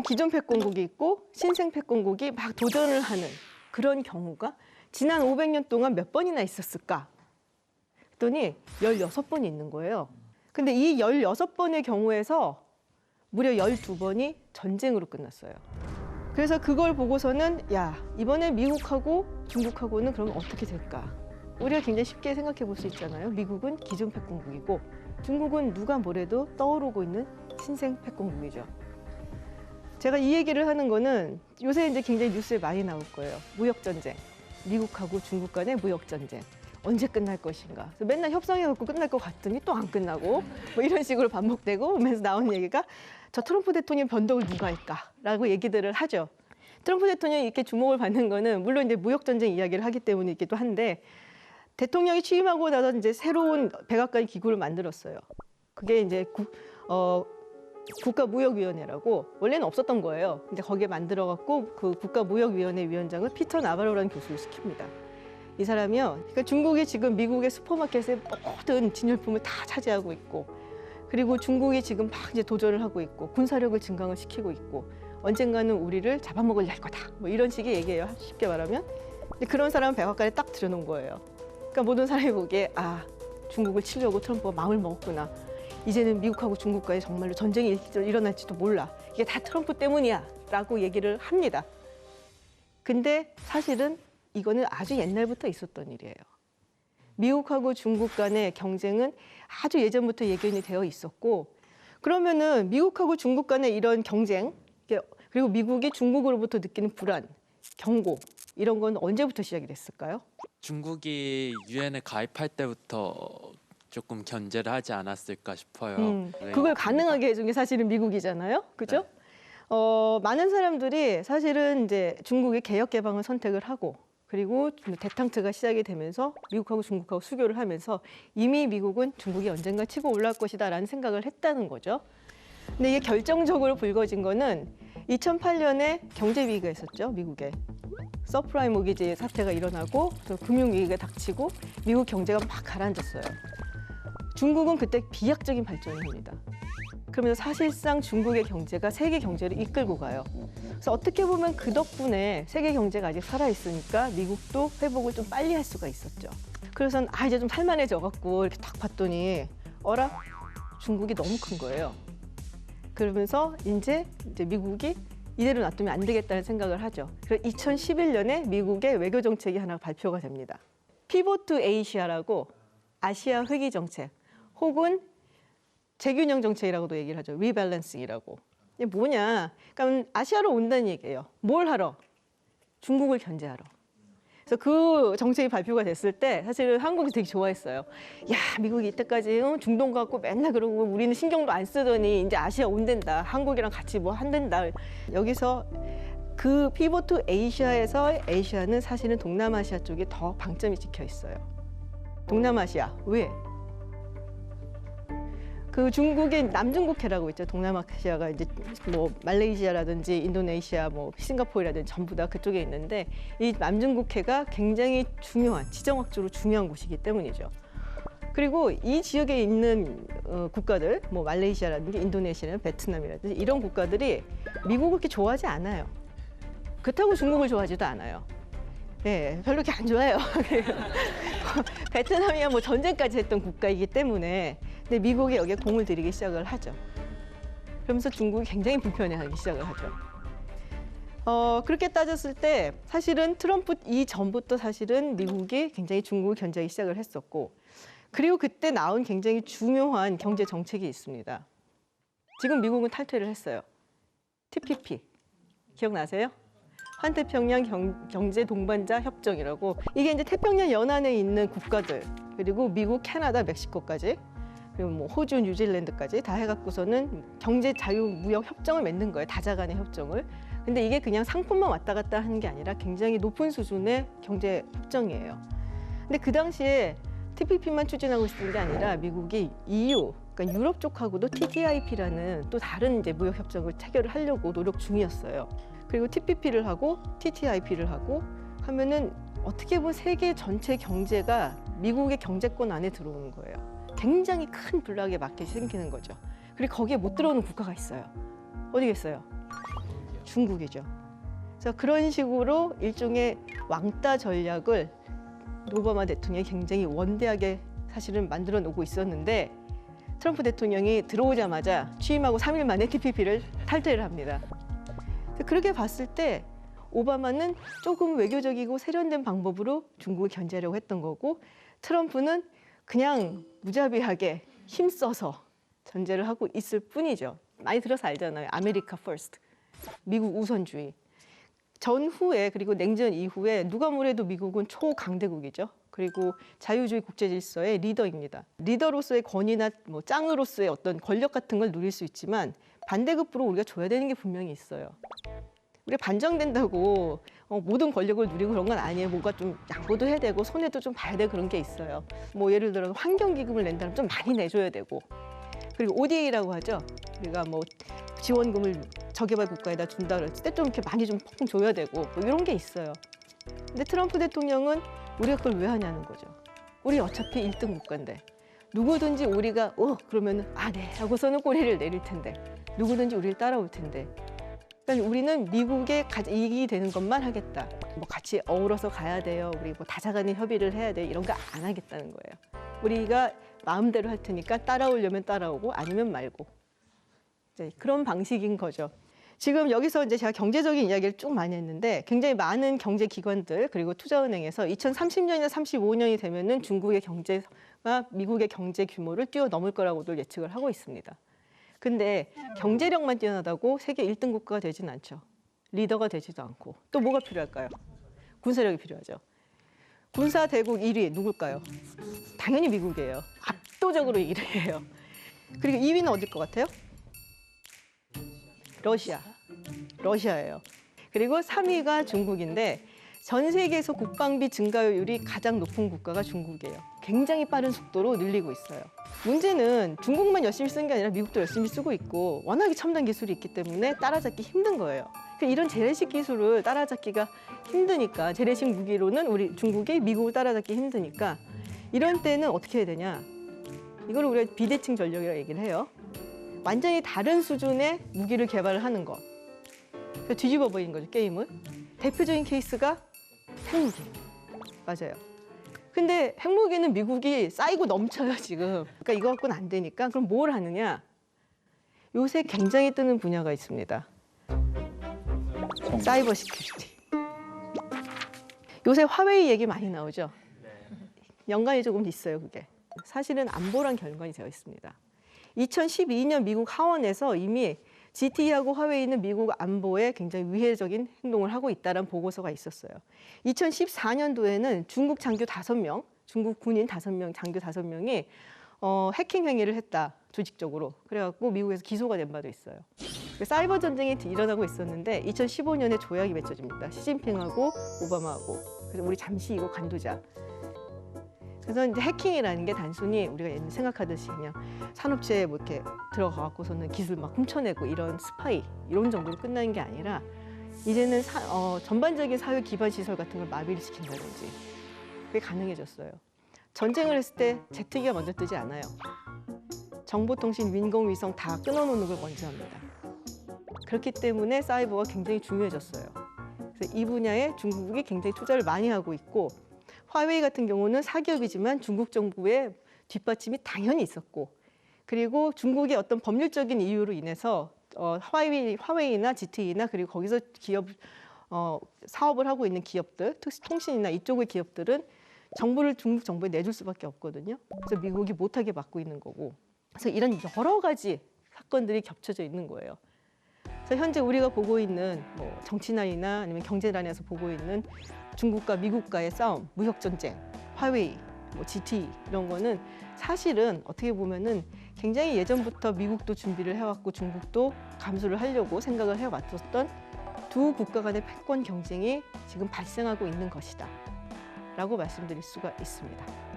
기존 패권국이 있고 신생 패권국이 막 도전을 하는 그런 경우가 지난 500년 동안 몇 번이나 있었을까? 그랬더니 16번이 있는 거예요. 근데 이 16번의 경우에서 무려 12번이 전쟁으로 끝났어요. 그래서 그걸 보고서는 야, 이번에 미국하고 중국하고는 그러면 어떻게 될까? 우리가 굉장히 쉽게 생각해 볼 수 있잖아요. 미국은 기존 패권국이고 중국은 누가 뭐래도 떠오르고 있는 신생 패권국이죠. 제가 이 얘기를 하는 거는 요새 이제 굉장히 뉴스에 많이 나올 거예요. 무역전쟁. 미국하고 중국 간의 무역전쟁. 언제 끝날 것인가. 그래서 맨날 협상해갖고 끝날 것 같더니 또 안 끝나고 뭐 이런 식으로 반복되고 오면서 나오는 얘기가 저 트럼프 대통령 변덕을 누가 할까라고 얘기들을 하죠. 트럼프 대통령이 이렇게 주목을 받는 거는 물론 이제 무역전쟁 이야기를 하기 때문이기도 한데 대통령이 취임하고 나서 이제 새로운 백악관 기구를 만들었어요. 그게 이제 국가무역위원회라고 원래는 없었던 거예요. 근데 거기에 만들어갖고 그 국가무역위원회 위원장을 피터 나바로라는 교수를 시킵니다. 이 사람이요. 그러니까 중국이 지금 미국의 슈퍼마켓의 모든 진열품을 다 차지하고 있고, 그리고 중국이 지금 막 이제 도전을 하고 있고, 군사력을 증강을 시키고 있고, 언젠가는 우리를 잡아먹으려 할 거다. 뭐 이런 식의 얘기예요. 쉽게 말하면. 근데 그런 사람은 백악관에 딱 들여놓은 거예요. 그러니까 모든 사람이 보기에 아, 중국을 치려고 트럼프가 마음을 먹었구나. 이제는 미국하고 중국과의 정말로 전쟁이 일어날지도 몰라. 이게 다 트럼프 때문이야. 라고 얘기를 합니다. 근데 사실은 이거는 아주 옛날부터 있었던 일이에요. 미국하고 중국 간의 경쟁은 아주 예전부터 예견이 되어 있었고, 그러면은 미국하고 중국 간의 이런 경쟁, 그리고 미국이 중국으로부터 느끼는 불안, 경고, 이런 건 언제부터 시작이 됐을까요? 중국이 유엔에 가입할 때부터 조금 견제를 하지 않았을까 싶어요. 그걸 가능하게 해준 게 사실은 미국이잖아요. 그죠? 네. 많은 사람들이 사실은 이제 중국의 개혁 개방을 선택을 하고, 그리고 대탕트가 시작이 되면서 미국하고 중국하고 수교를 하면서 이미 미국은 중국이 언젠가 치고 올라올 것이다 라는 생각을 했다는 거죠. 근데 이게 결정적으로 불거진 거는 2008년에 경제 위기가 있었죠, 미국에. 서프라임 모기지 사태가 일어나고 금융위기가 닥치고 미국 경제가 막 가라앉았어요. 중국은 그때 비약적인 발전을 합니다. 그러면서 사실상 중국의 경제가 세계 경제를 이끌고 가요. 그래서 어떻게 보면 그 덕분에 세계 경제가 아직 살아있으니까 미국도 회복을 좀 빨리 할 수가 있었죠. 그래서 이제 좀 살만해져갖고 이렇게 딱 봤더니 어라? 중국이 너무 큰 거예요. 그러면서 이제 미국이 이대로 놔두면 안 되겠다는 생각을 하죠. 그래서 2011년에 미국의 외교 정책이 하나 발표가 됩니다. 피보트 투 에이시아라고 아시아 회귀 정책 혹은 재균형 정책이라고도 얘기를 하죠. 리밸런싱이라고. 이게 뭐냐? 그러니까 아시아로 온다는 얘기예요. 뭘 하러? 중국을 견제하러. 그래서 그 정책이 발표가 됐을 때 사실은 한국이 되게 좋아했어요. 야, 미국이 이때까지 중동 갖고 맨날 그러고 우리는 신경도 안 쓰더니 이제 아시아 온댄다. 한국이랑 같이 뭐 한댄다. 여기서 그 피보트 투 에이시아에서 에이시아는 사실은 동남아시아 쪽에 더 방점이 찍혀 있어요. 동남아시아. 왜? 그 중국의 남중국해라고 있죠. 동남아시아가 이제 뭐 말레이시아라든지 인도네시아, 뭐 싱가포르라든지 전부 다 그쪽에 있는데 이 남중국해가 굉장히 중요한 지정학적으로 중요한 곳이기 때문이죠. 그리고 이 지역에 있는 국가들, 뭐 말레이시아라든지 인도네시아라든지 베트남이라든지 이런 국가들이 미국을 그렇게 좋아하지 않아요. 그렇다고 중국을 좋아하지도 않아요. 네, 별로 이렇게 안 좋아해요. 베트남이야 뭐 전쟁까지 했던 국가이기 때문에 근데 미국이 여기에 공을 들이기 시작을 하죠. 그러면서 중국이 굉장히 불편해하기 시작을 하죠. 그렇게 따졌을 때 사실은 트럼프 이전부터 사실은 미국이 굉장히 중국을 견제하기 시작을 했었고 그리고 그때 나온 굉장히 중요한 경제 정책이 있습니다. 지금 미국은 탈퇴를 했어요. TPP 기억나세요? 환태평양 경제 동반자 협정이라고 이게 이제 태평양 연안에 있는 국가들 그리고 미국, 캐나다, 멕시코까지 그리고 뭐 호주, 뉴질랜드까지 다 해갖고서는 경제 자유무역 협정을 맺는 거예요. 다자 간의 협정을. 근데 이게 그냥 상품만 왔다 갔다 하는 게 아니라 굉장히 높은 수준의 경제 협정이에요. 근데 그 당시에 TPP만 추진하고 있었던 게 아니라 미국이 EU, 그러니까 유럽 쪽하고도 TTIP라는 또 다른 이제 무역 협정을 체결을 하려고 노력 중이었어요. 그리고 TPP를 하고 TTIP를 하고 하면은 어떻게 보면 세계 전체 경제가 미국의 경제권 안에 들어오는 거예요. 굉장히 큰 블락의 마켓이 생기는 거죠. 그리고 거기에 못 들어오는 국가가 있어요. 어디겠어요? 중국이죠. 그래서 그런 식으로 일종의 왕따 전략을 오바마 대통령이 굉장히 원대하게 사실은 만들어 놓고 있었는데 트럼프 대통령이 들어오자마자 취임하고 3일 만에 TPP를 탈퇴를 합니다. 그렇게 봤을 때 오바마는 조금 외교적이고 세련된 방법으로 중국을 견제하려고 했던 거고 트럼프는 그냥 무자비하게 힘써서 견제를 하고 있을 뿐이죠. 많이 들어서 알잖아요. 아메리카 퍼스트, 미국 우선주의. 전후에 그리고 냉전 이후에 누가 뭐래도 미국은 초강대국이죠. 그리고 자유주의 국제질서의 리더입니다. 리더로서의 권위나 뭐 짱으로서의 어떤 권력 같은 걸 누릴 수 있지만 반대급부로 우리가 줘야 되는 게 분명히 있어요. 우리가 반정된다고 모든 권력을 누리고 그런 건 아니에요. 뭔가 좀 양보도 해야 되고 손해도 좀 봐야 되고 그런 게 있어요. 뭐 예를 들어 환경기금을 낸다면 좀 많이 내줘야 되고 그리고 ODA라고 하죠. 우리가 뭐 지원금을 저개발 국가에다 준다 그랬을 때 좀 이렇게 많이 좀 펑펑 줘야 되고 뭐 이런 게 있어요. 근데 트럼프 대통령은 우리가 그걸 왜 하냐는 거죠. 우리 어차피 1등 국가인데 누구든지 우리가 그러면 네 하고서는 꼬리를 내릴 텐데 누구든지 우리를 따라올 텐데 그러니까 우리는 미국에 이익이 되는 것만 하겠다. 뭐 같이 어우러서 가야 돼요. 우리 뭐 다자간의 협의를 해야 돼. 이런 거 안 하겠다는 거예요. 우리가 마음대로 할 테니까 따라오려면 따라오고 아니면 말고. 이제 그런 방식인 거죠. 지금 여기서 이제 제가 경제적인 이야기를 쭉 많이 했는데 굉장히 많은 경제 기관들 그리고 투자은행에서 2030년이나 35년이 되면은 중국의 경제가 미국의 경제 규모를 뛰어넘을 거라고도 예측을 하고 있습니다. 근데 경제력만 뛰어나다고 세계 1등 국가가 되진 않죠. 리더가 되지도 않고. 또 뭐가 필요할까요? 군사력이 필요하죠. 군사 대국 1위 누굴까요? 당연히 미국이에요. 압도적으로 1위예요. 그리고 2위는 어딜 것 같아요? 러시아예요. 그리고 3위가 중국인데 전 세계에서 국방비 증가율이 가장 높은 국가가 중국이에요. 굉장히 빠른 속도로 늘리고 있어요. 문제는 중국만 열심히 쓰는 게 아니라 미국도 열심히 쓰고 있고 워낙에 첨단 기술이 있기 때문에 따라잡기 힘든 거예요. 이런 재래식 기술을 따라잡기가 힘드니까 재래식 무기로는 우리 중국이 미국을 따라잡기 힘드니까 이런 때는 어떻게 해야 되냐. 이걸 우리가 비대칭 전력이라고 얘기를 해요. 완전히 다른 수준의 무기를 개발을 하는 거. 뒤집어 버린 거죠, 게임을. 대표적인 케이스가 핵무기. 맞아요. 근데 핵무기는 미국이 쌓이고 넘쳐요, 지금. 그러니까 이거 갖고는 안 되니까. 그럼 뭘 하느냐? 요새 굉장히 뜨는 분야가 있습니다. 사이버 시큐리티. 요새 화웨이 얘기 많이 나오죠? 연관이 조금 있어요, 그게. 사실은 안보랑 연관이 되어 있습니다. 2012년 미국 하원에서 이미 GTE하고 화웨이는 미국 안보에 굉장히 위해적인 행동을 하고 있다는 보고서가 있었어요. 2014년도에는 중국 장교 5명, 중국 군인 5명, 장교 5명이 해킹 행위를 했다, 조직적으로. 그래갖고 미국에서 기소가 된 바도 있어요. 사이버 전쟁이 일어나고 있었는데 2015년에 조약이 맺혀집니다. 시진핑하고 오바마하고. 그래서 우리 잠시 이거 관두자. 그래서 이제 해킹이라는 게 단순히 우리가 옛날 생각하듯이 그냥 산업체에 뭐 이렇게 들어가갖고서는 기술 막 훔쳐내고 이런 스파이 이런 정도로 끝나는 게 아니라 이제는 전반적인 사회 기반 시설 같은 걸 마비를 시킨다든지 그게 가능해졌어요. 전쟁을 했을 때 제트기가 먼저 뜨지 않아요. 정보통신, 민공위성 다 끊어놓는 걸 먼저 합니다. 그렇기 때문에 사이버가 굉장히 중요해졌어요. 그래서 이 분야에 중국이 굉장히 투자를 많이 하고 있고 화웨이 같은 경우는 사기업이지만 중국 정부의 뒷받침이 당연히 있었고 그리고 중국의 어떤 법률적인 이유로 인해서 화웨이나 GTE나 그리고 거기서 기업 사업을 하고 있는 기업들, 통신이나 이쪽의 기업들은 정보를 중국 정부에 내줄 수밖에 없거든요. 그래서 미국이 못하게 막고 있는 거고. 그래서 이런 여러 가지 사건들이 겹쳐져 있는 거예요. 그래서 현재 우리가 보고 있는 뭐 정치난이나 아니면 경제난에서 보고 있는 중국과 미국과의 싸움, 무역 전쟁, 화웨이, 뭐 GT 이런 거는 사실은 어떻게 보면은 굉장히 예전부터 미국도 준비를 해왔고 중국도 감수를 하려고 생각을 해왔었던 두 국가 간의 패권 경쟁이 지금 발생하고 있는 것이다 라고 말씀드릴 수가 있습니다.